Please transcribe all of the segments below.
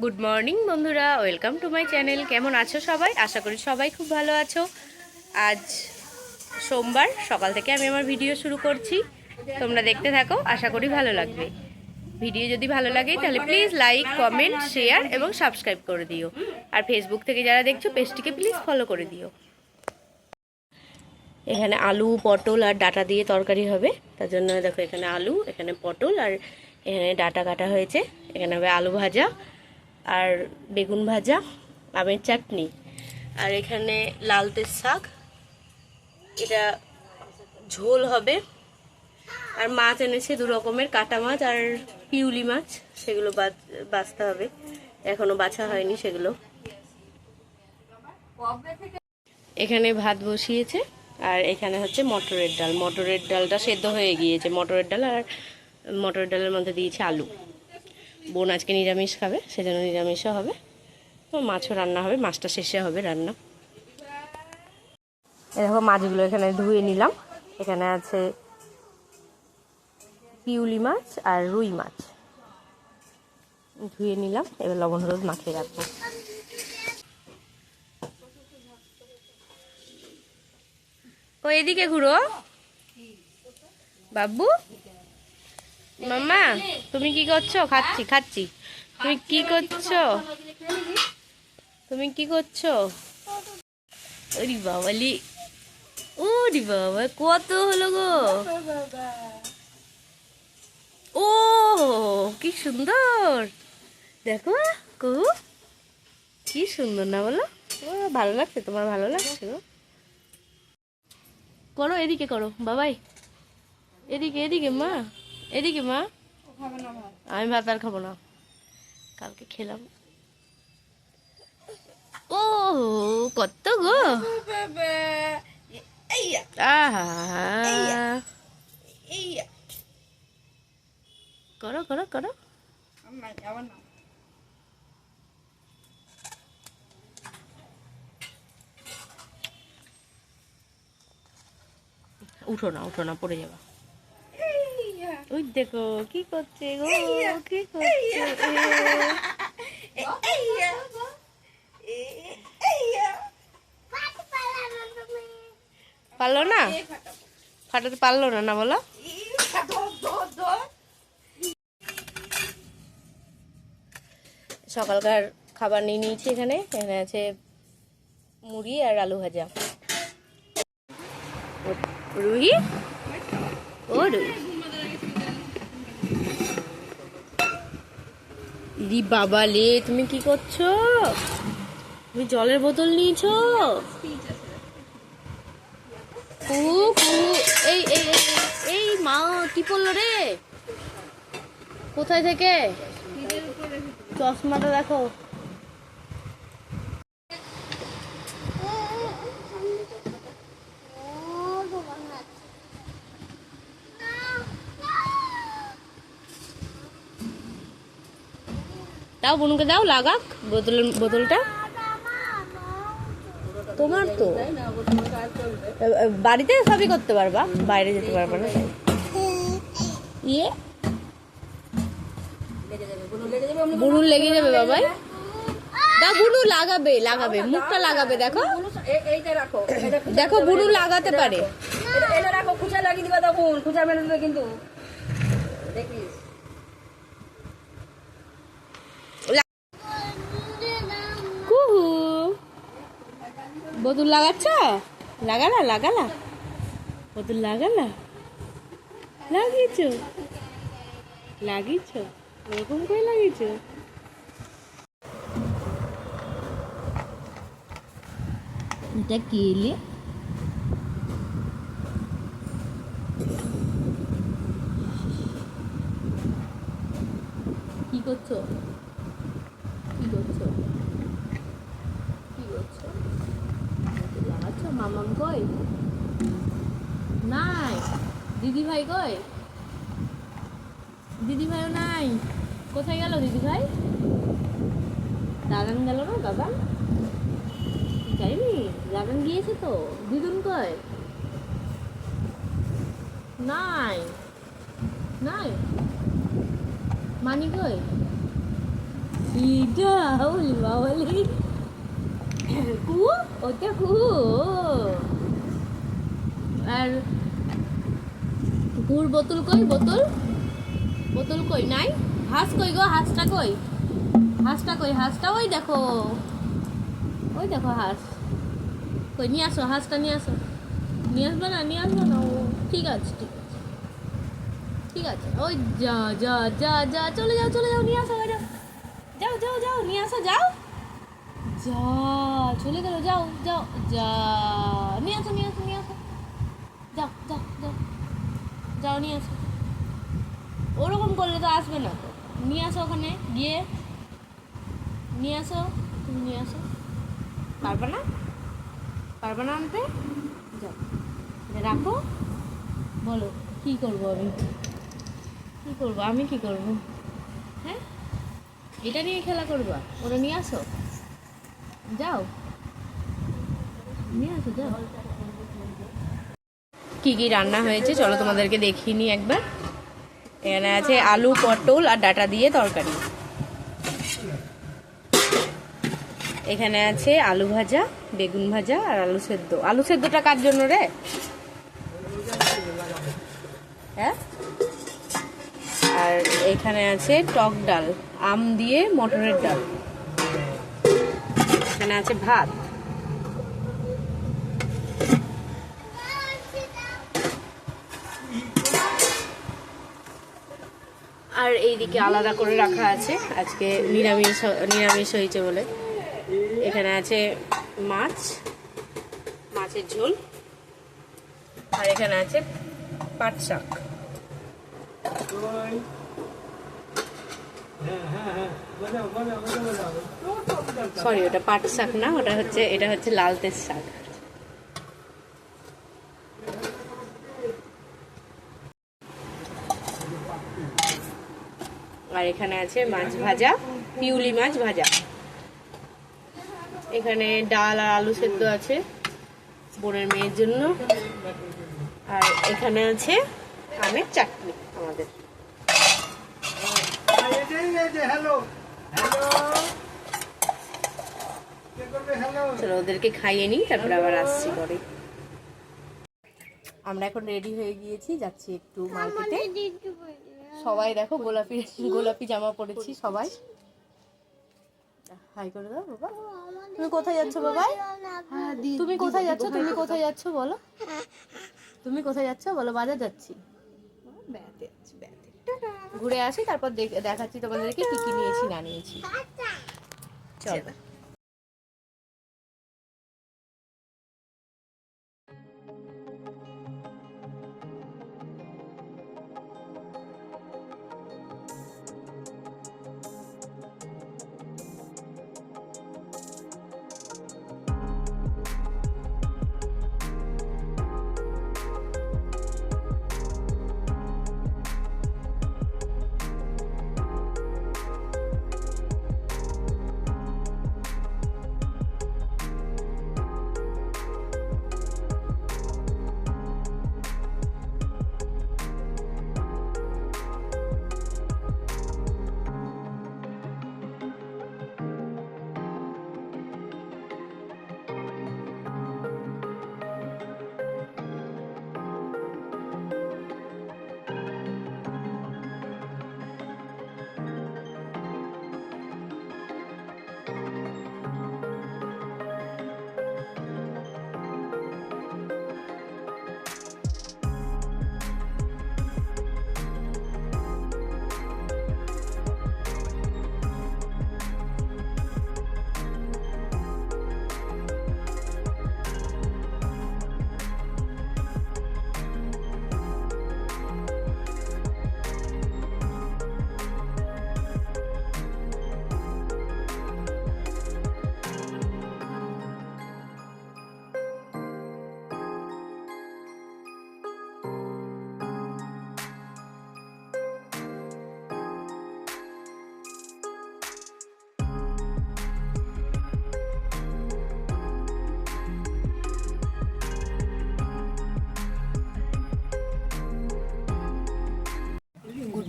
Good morning বন্ধুরা, welcome to my channel. কেমন আছো সবাই? আশা করি সবাই খুব ভালো আছো। আজ সোমবার সকাল থেকে আমি আমার ভিডিও শুরু করছি, তোমরা দেখতে থাকো, আশা করি ভালো লাগবে। ভিডিও যদি ভালো লাগে তাহলে প্লিজ লাইক, কমেন্ট, শেয়ার এবং সাবস্ক্রাইব করে দিও। আর ফেসবুক থেকে যারা দেখছো পেজটিকে প্লিজ ফলো করে দিও। এখানে আলু, পটল আর ডাঁটা দিয়ে তরকারি হবে, তার জন্য দেখো এখানে আলু, এখানে পটল আর এখানে ডাঁটা কাটা হয়েছে। এখানে হবে আলু ভাজা আর বেগুন ভাজা, আমের চাটনি, আর এখানে লালতের শাক, এটা ঝোল হবে। আর মাছ এনেছে দু রকমের, কাটা মাছ আর পিউলি মাছ, সেগুলো বাছতে হবে, এখনো বাছা হয়নি সেগুলো। এখানে ভাত বসিয়েছে আর এখানে হচ্ছে মটরের ডাল। মটরের ডালটা সেদ্ধ হয়ে গিয়েছে, মটরের ডাল, আর মটরের ডালের মধ্যে দিয়েছে আলু। বোন আজকে নিরামিষ খাবে, সেজন্য নিরামিষও হবে, তো মাছও রান্না হবে, মাছটা শেষে হবে রান্না। এরকম মাছগুলো এখানে ধুয়ে নিলাম। এখানে আছে পিউলি মাছ আর রুই মাছ, ধুয়ে নিলাম, এবার লবণ হলুদ মাখিয়ে রাখবো। ও এদিকে ঘুরো বাবু। মাম্মা তুমি কি করছো? খাচ্ছি খাচ্ছি। তুমি কি করছো? তুমি কি করছো? ওরে বাবালি, ওরে বাবা, কত হলো গো! ও কি সুন্দর, দেখো কু, কি সুন্দর না বলো? ও ভালো লাগছে, তোমার ভালো লাগছে গো? করো এদিকে, করো বাবাই, এদিকে এদিকে মা, এদিকে মা। আমি ভাত আর খাবো না, কালকে খেলাম। ও কত গো! আহা, করো করো করো। উঠো না, উঠো না, পড়ে যাবা। ওই দেখো কি করছে গো, কি করছে। পারলো না, ফাটাতে পারলো না, না বলো? সকালকার খাবার নিয়ে নিয়েছি। এখানে এখানে আছে মুড়ি আর আলু ভাজা। রুহি, ও রুহি, রি বাবা লে, তুমি কি করছো? তুমি জলের বোতল নিয়েছো? এই এই এই মা, কি পড়লো রে? কোথায় থেকে? চশমাটা দেখো। দাও বোনকে, দাও, লাগাক বোতলটা। তোমার তো বাড়িতে সবই করতে পারবা, বাইরে যেতে পারবা না। ইয়ে বুনুর লেগে যাবে বাবাই। দাও, বুনু লাগাবে, লাগাবে, মুখটা লাগাবে, দেখো দেখো, বুনু লাগাতে পারে। এটা রাখো, খুঁচা লাগিয়ে দিবা তখন, খুঁচা মেরে দেবে কিন্তু, দেখিস। কুহু, বোতল লাগাচ্ছ? লাগালা লাগালা, বোতল লাগালা, লাগিয়েছ, লাগিয়েছ, ওরকম করে লাগিয়েছ। এটা কি এলে? কি করছো? কি করছো? কি করছো? লাগাচ্ছ? মামাম কই? নাই। দিদি ভাই কই? দিদি ভাইও নাই। কোথায় গেল দিদি ভাই? দাদান গেল না? দাদান যাইনি, দাদান গিয়েছে তো। দিদুন কই? নাই নাই। মানি কই? এটা ওলি বাবালি কু ওটা কু আর গুড় বোতল কই বোতল বোতল কই নাই হাঁস কই গো হাঁসটা কই হাঁসটা ওই দেখো হাঁস কই নিয়ে আসো হাঁসটা নিয়ে আসবে না ও ঠিক আছে ওই যা যা যা যা চলে যাও নিয়ে আসো যাও নিয়ে আসো যাও যা চলে গেল যাও যা নিয়ে আসো যাও নিয়ে আসো ওরকম করলে তো আসবে না তো নিয়ে আসো ওখানে গিয়ে নিয়ে আসো তুমি নিয়ে আসো পারবে না আনতে যাও রাখো বলো কি করবো আমি কি করবো হ্যাঁ এটা নিয়ে খেলা করবা ওরা নিয়ে আসো যাও নিয়ে আসো যাও কি কি রান্না হয়েছে চলো তোমাদেরকে দেখিয়ে নিই একবার এখানে আছে আলু পটল আর ডাটা দিয়ে তরকারি এখানে আছে আলু ভাজা বেগুন ভাজা আর আলু সেদ্ধটা কার জন্য রে হ্যাঁ আর এখানে আছে টক ডাল আম দিয়ে মটরের ডাল এখানে আছে ভাত আর এইদিকে আলাদা করে রাখা আছে আজকে নিরামিষ হয়েছে বলে এখানে আছে মাছের ঝোল আর এখানে আছে পাট শাক সরি ওটা পাট শাক না এটা হচ্ছে লালতের শাক আর এখানে আছে মাছ ভাজা পিউলি মাছ ভাজা এখানে ডাল আর আলু সেদ্ধ আছে বোনের মেয়ের জন্য আর এখানে আছে আমের চাটনি আমাদের চলো ওদেরকে খাইয়ে নিই তারপরে আবার আসছি পরে আমরা এখন রেডি হয়ে গিয়েছি যাচ্ছি একটু মার্কেটে সবাই দেখো গোলাপি জামা পরেছি সবাই হাই করে দাও বাবা তুমি কোথায় যাচ্ছ বাবা তুমি কোথায় যাচ্ছ বলো বাজার যাচ্ছি ঘুরে আসি তারপর দেখাচ্ছি তোমাদেরকে কি কি নিয়েছি না নিয়েছি চলো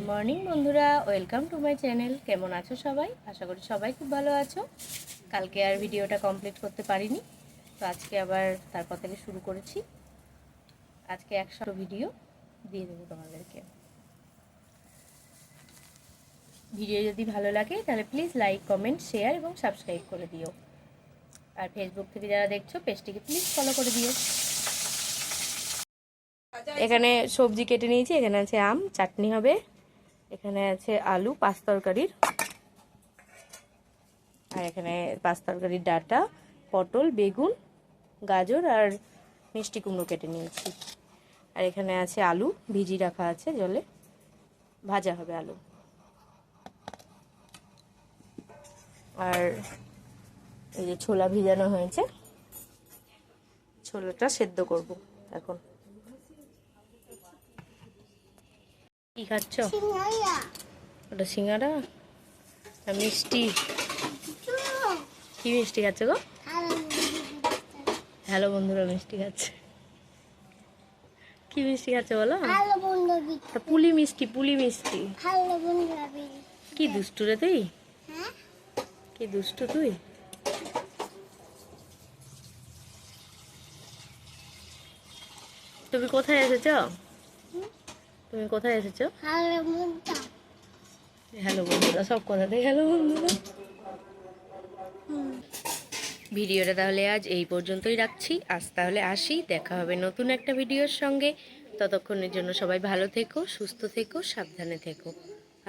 মর্নিং বন্ধুরা, ওয়েলকাম টু মাই চ্যানেল। কেমন আছো সবাই? আশা করি সবাই খুব ভালো আছো। কালকে আর ভিডিওটা কমপ্লিট করতে পারিনি, তো আজকে আবার তারপর থেকে শুরু করেছি। আজকে 100 ভিডিও দিয়ে দেবো তোমাদেরকে। ভিডিও যদি ভালো লাগে তাহলে প্লিজ লাইক, কমেন্ট, শেয়ার এবং সাবস্ক্রাইব করে দিও। আর ফেসবুক থেকে যারা দেখছো পেজটিকে প্লিজ ফলো করে দিও। এখানে সবজি কেটে নিয়েছি। এখানে আছে আম, চাটনি হবে। এখানে আছে আলু, পাঁচ তরকারির। আর এখানে পাঁচ তরকারির ডাঁটা, পটল, বেগুন, গাজর আর মিষ্টি কুমড়ো কেটে নিয়েছি। আর এখানে আছে আলু ভিজিয়ে রাখা আছে জলে, ভাজা হবে আলু। আর এই যে ছোলা ভিজানো হয়েছে, ছোলাটা সেদ্ধ করব এখন। কি খাচ্ছ? ওটা সিঙ্গারা আর মিষ্টি। কি মিষ্টি খাচ্ছ গো? হ্যালো বন্ধুরা, মিষ্টি খাচ্ছে। কি মিষ্টি খাচ্ছ বলো? পুলি মিষ্টি, পুলি মিষ্টি। কি দুষ্টু রে তুই, কি দুষ্টু তুই। তুমি কোথায় এসেছো? তুমি কোথায় এসেছো? হ্যালো বন্ধুরা, সব কথাতেই হ্যালো বন্ধুরা। ভিডিওটা তাহলে আজ এই পর্যন্তই রাখছি। আজ তাহলে আসি, দেখা হবে নতুন একটা ভিডিওর সঙ্গে। ততক্ষণের জন্য সবাই ভালো থেকো, সুস্থ থেকো, সাবধানে থেকো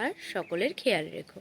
আর সকলের খেয়াল রেখো।